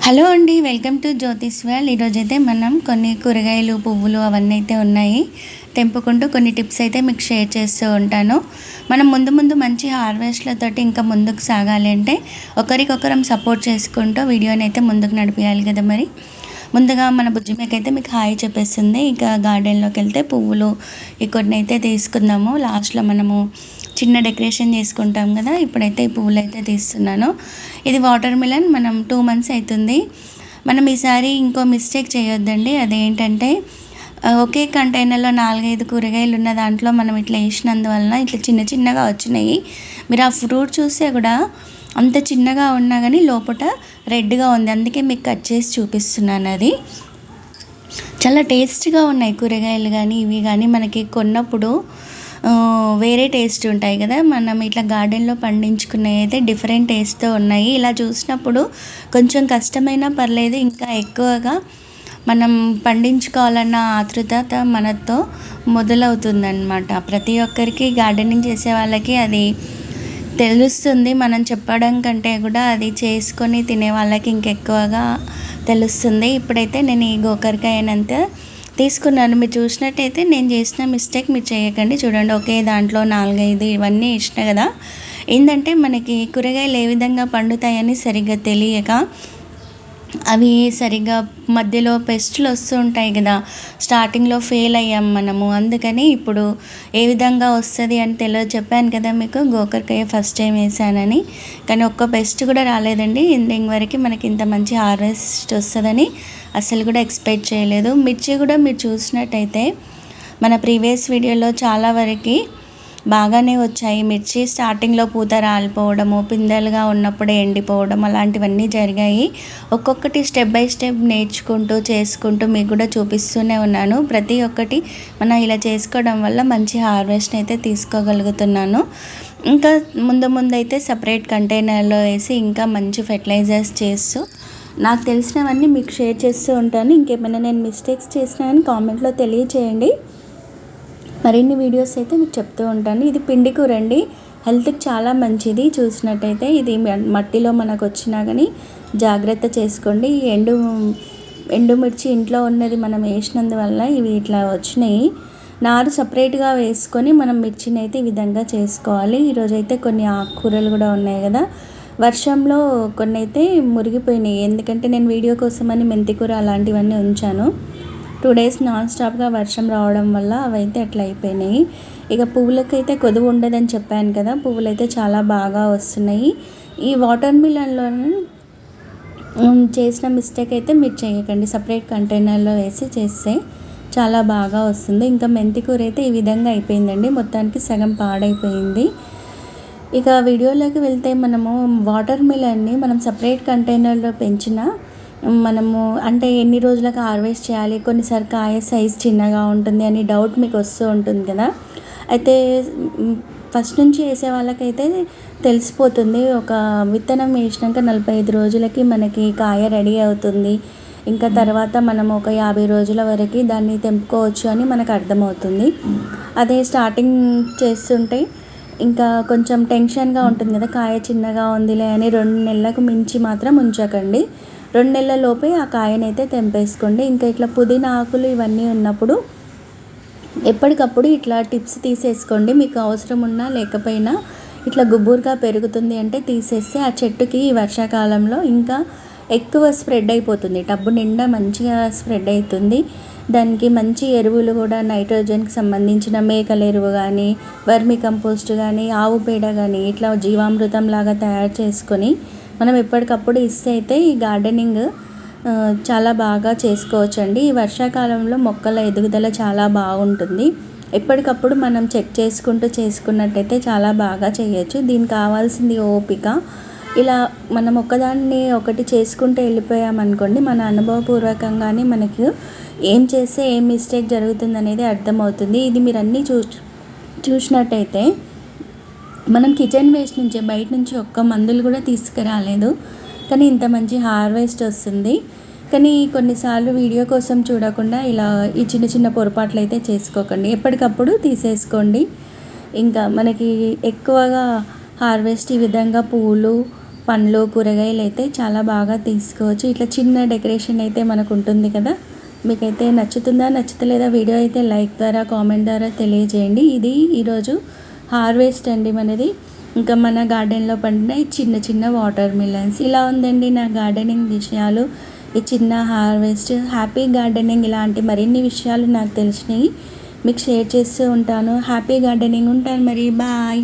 Hello అండి, welcome to Jyothish world. ఈరోజైతే మనం కొన్ని కూరగాయలు, పువ్వులు అవన్నీ అయితే ఉన్నాయి తెంపుకుంటూ కొన్ని టిప్స్ అయితే మీకు షేర్ చేస్తూ ఉంటాను. మనం ముందు మంచి హార్వెస్ట్లతోటి ఇంకా ముందుకు సాగాలి అంటే ఒకరికొకరం సపోర్ట్ చేసుకుంటూ వీడియోని అయితే ముందుకు నడిపించాలి కదా. మరి ముందుగా మన బుజ్జిమకైతే మీకు హాయ్ చెప్పేస్తుంది. ఇక గార్డెన్లోకి వెళ్తే పువ్వులు కొన్ని అయితే తీసుకుందాము. లాస్ట్లో మనము చిన్న డెకరేషన్ చేసుకుంటాం కదా. ఇప్పుడైతే ఈ పువ్వులు అయితే తీస్తున్నాను. ఇది వాటర్ మిలన్. మనం 2 months అవుతుంది. మనం ఈసారి ఇంకో మిస్టేక్ చేయొద్దండి. అదేంటంటే ఒకే కంటైనర్లో 4-5 కూరగాయలు ఉన్న దాంట్లో మనం ఇట్లా వేసినందువలన ఇట్లా చిన్నగా వచ్చినాయి. మీరు ఆ ఫ్రూట్ చూస్తే కూడా అంత చిన్నగా ఉన్నా కానీ లోపల రెడ్గా ఉంది. అందుకే మీకు కట్ చేసి చూపిస్తున్నాను. అది చాలా టేస్ట్గా ఉన్నాయి కూరగాయలు కానీ ఇవి కానీ మనకి కొన్నప్పుడు వేరే టేస్ట్ ఉంటాయి కదా. మనం ఇట్లా గార్డెన్లో పండించుకున్నవి అయితే డిఫరెంట్ టేస్ట్తో ఉన్నాయి. ఇలా చూసినప్పుడు కొంచెం కష్టమైనా పర్లేదు, ఇంకా ఎక్కువగా మనం పండించుకోవాలన్న ఆతృత మనతో మొదలవుతుందన్నమాట. ప్రతి ఒక్కరికి గార్డెనింగ్ చేసే వాళ్ళకి అది తెలుస్తుంది. మనం చెప్పడం కంటే కూడా అది చేసుకొని తినే వాళ్ళకి ఇంకెక్కువగా తెలుస్తుంది. ఇప్పుడైతే నేను ఈ గోకరకాయనంత తీసుకున్నాను. మీరు చూసినట్టయితే నేను చేసిన మిస్టేక్ మీరు చేయకండి. చూడండి, ఒకే దాంట్లో 4-5 ఇవన్నీ ఇష్టం కదా. ఏంటంటే మనకి కూరగాయలు ఏ విధంగా పండుతాయని సరిగ్గా తెలియక అవి సరిగ్గా మధ్యలో పెస్టులు వస్తూ ఉంటాయి కదా. స్టార్టింగ్లో ఫెయిల్ అయ్యాం మనము. అందుకని ఇప్పుడు ఏ విధంగా వస్తుంది అని చెప్పాను కదా మీకు. గోకరకాయ ఫస్ట్ టైం వేసానని, కానీ ఒక్క పెస్ట్ కూడా రాలేదండి. ఎండింగ్ వరకు మనకి ఇంత మంచి హార్వెస్ట్ వస్తుందని అసలు కూడా ఎక్స్పెక్ట్ చేయలేదు. మిర్చి కూడా మీరు చూసినట్టయితే మన ప్రీవియస్ వీడియోలో చాలా వరకు బాగానే వచ్చాయి. మిర్చి స్టార్టింగ్లో పూత రాలిపోవడము, పిందెలుగా ఉన్నప్పుడే ఎండిపోవడం అలాంటివన్నీ జరిగాయి. ఒక్కొక్కటి స్టెప్ బై స్టెప్ నేర్చుకుంటూ చేసుకుంటూ మీకు కూడా చూపిస్తూనే ఉన్నాను. ప్రతి ఒక్కటి మనం ఇలా చేసుకోవడం వల్ల మంచి హార్వెస్ట్ అయితే తీసుకోగలుగుతున్నాను. ఇంకా ముందు అయితే సపరేట్ కంటైనర్లో వేసి ఇంకా మంచి ఫెర్టిలైజర్స్ చేస్తూ నాకు తెలిసినవన్నీ మీకు షేర్ చేస్తూ ఉంటాను. ఇంకేమైనా నేను మిస్టేక్స్ చేసినాయని కామెంట్లో తెలియచేయండి. మరిన్ని వీడియోస్ అయితే మీకు చెప్తూ ఉంటాను. ఇది పిండి కూర అండి, హెల్త్కి చాలా మంచిది. చూసినట్టయితే ఇది మట్టిలో మనకు వచ్చినా కానీ జాగ్రత్త చేసుకోండి. ఎండుమిర్చి ఇంట్లో ఉన్నది మనం వేసినందువల్ల ఇవి ఇట్లా వచ్చినాయి. నారు సపరేట్గా వేసుకొని మనం మిర్చిని అయితే ఈ విధంగా చేసుకోవాలి. ఈరోజైతే కొన్ని ఆకుకూరలు కూడా ఉన్నాయి కదా. వర్షంలో కొన్ని అయితే మురిగిపోయినాయి. ఎందుకంటే నేను వీడియో కోసమని మెంతికూర అలాంటివన్నీ ఉంచాను. 2 days నాన్ స్టాప్గా వర్షం రావడం వల్ల అవైతే అట్లా అయిపోయినాయి. ఇక పువ్వులకైతే కొదువు ఉండదని చెప్పాను కదా. పువ్వులు అయితే చాలా బాగా వస్తున్నాయి. ఈ వాటర్ మిలన్లో చేసిన మిస్టేక్ అయితే మీరు చేయకండి. సపరేట్ కంటైనర్లో వేసి చేస్తే చాలా బాగా వస్తుంది. ఇంకా మెంతికూర అయితే ఈ విధంగా అయిపోయిందండి. మొత్తానికి సగం పాడైపోయింది. ఇక వీడియోలోకి వెళ్తే మనము వాటర్ మిలన్ని మనం సపరేట్ కంటైనర్లో పెంచిన మనము అంటే ఎన్ని రోజులకు హార్వెస్ట్ చేయాలి, కొన్నిసారి కాయ సైజ్ చిన్నగా ఉంటుంది అని డౌట్ మీకు వస్తూ ఉంటుంది కదా. అయితే ఫస్ట్ నుంచి వేసే వాళ్ళకైతే తెలిసిపోతుంది. ఒక విత్తనం వేసినాక 45 రోజులకి మనకి కాయ రెడీ అవుతుంది. ఇంకా తర్వాత మనం ఒక 50 రోజుల వరకు దాన్ని తెంపుకోవచ్చు అని మనకు అర్థమవుతుంది. అదే స్టార్టింగ్ చేస్తుంటే ఇంకా కొంచెం టెన్షన్గా ఉంటుంది కదా. కాయ చిన్నగా ఉందిలే అని 2 నెలలకు మించి మాత్రం ఉంచకండి. 2 నెలల లోపే ఆ కాయనైతే తెంపేసుకోండి. ఇంకా ఇట్లా పుదీనా ఆకులు ఇవన్నీ ఉన్నప్పుడు ఎప్పటికప్పుడు ఇట్లా టిప్స్ తీసేసుకోండి. మీకు అవసరం ఉన్నా లేకపోయినా ఇట్లా గుబురుగా పెరుగుతుంది అంటే తీసేస్తే ఆ చెట్టుకి ఈ వర్షాకాలంలో ఇంకా ఎక్కువ స్ప్రెడ్ అయిపోతుంది. టబ్బు నిండా మంచిగా స్ప్రెడ్ అవుతుంది. దానికి మంచి ఎరువులు కూడా నైట్రోజన్కి సంబంధించిన మేకల ఎరువు కానీ, వర్మి కంపోస్ట్ కానీ, ఆవు పేడ కానీ ఇట్లా జీవామృతం లాగా తయారు చేసుకొని మనం ఎప్పటికప్పుడు ఇస్తే అయితే ఈ గార్డెనింగ్ చాలా బాగా చేసుకోవచ్చండి. ఈ వర్షాకాలంలో మొక్కల ఎదుగుదల చాలా బాగుంటుంది. ఎప్పటికప్పుడు మనం చెక్ చేసుకున్నట్టయితే చాలా బాగా చేయొచ్చు. దీనికి కావాల్సింది ఓపిక. ఇలా మనం ఒకటి చేసుకుంటూ వెళ్ళిపోయామనుకోండి, మన అనుభవపూర్వకంగానే మనకు ఏం చేస్తే ఏం మిస్టేక్ జరుగుతుంది అనేది అర్థమవుతుంది. ఇది మీరు అన్నీ చూసినట్టయితే మనం కిచెన్ వేస్ట్ నుంచి బయట నుంచి ఒక్క మందులు కూడా తీసుకురాలేదు, కానీ ఇంత మంచి హార్వెస్ట్ వస్తుంది. కానీ కొన్నిసార్లు వీడియో కోసం చూడకుండా ఇలా ఈ చిన్న పొరపాట్లు అయితే చేసుకోకండి. ఎప్పటికప్పుడు తీసేసుకోండి. ఇంకా మనకి ఎక్కువగా హార్వెస్ట్ ఈ విధంగా పువ్వులు పండ్లు కూరగాయలు అయితే చాలా బాగా తీసుకోవచ్చు. ఇట్లా చిన్న డెకరేషన్ అయితే మనకు ఉంటుంది కదా. మీకైతే నచ్చుతుందా నచ్చుతలేదా వీడియో అయితే లైక్ ద్వారా కామెంట్ ద్వారా తెలియజేయండి. ఇది ఈరోజు హార్వెస్ట్ అండి మనది. ఇంకా మన గార్డెన్లో పండిన ఈ చిన్న చిన్న వాటర్ మిలన్స్. ఇలా ఉందండి నా గార్డెనింగ్ విషయాలు. ఈ చిన్న హార్వెస్ట్, హ్యాపీ గార్డెనింగ్, ఇలాంటి మరిన్ని విషయాలు నాకు తెలిసినవి మీకు షేర్ చేస్తూ ఉంటాను. Happy gardening. ఉంటాను మరి, బాయ్.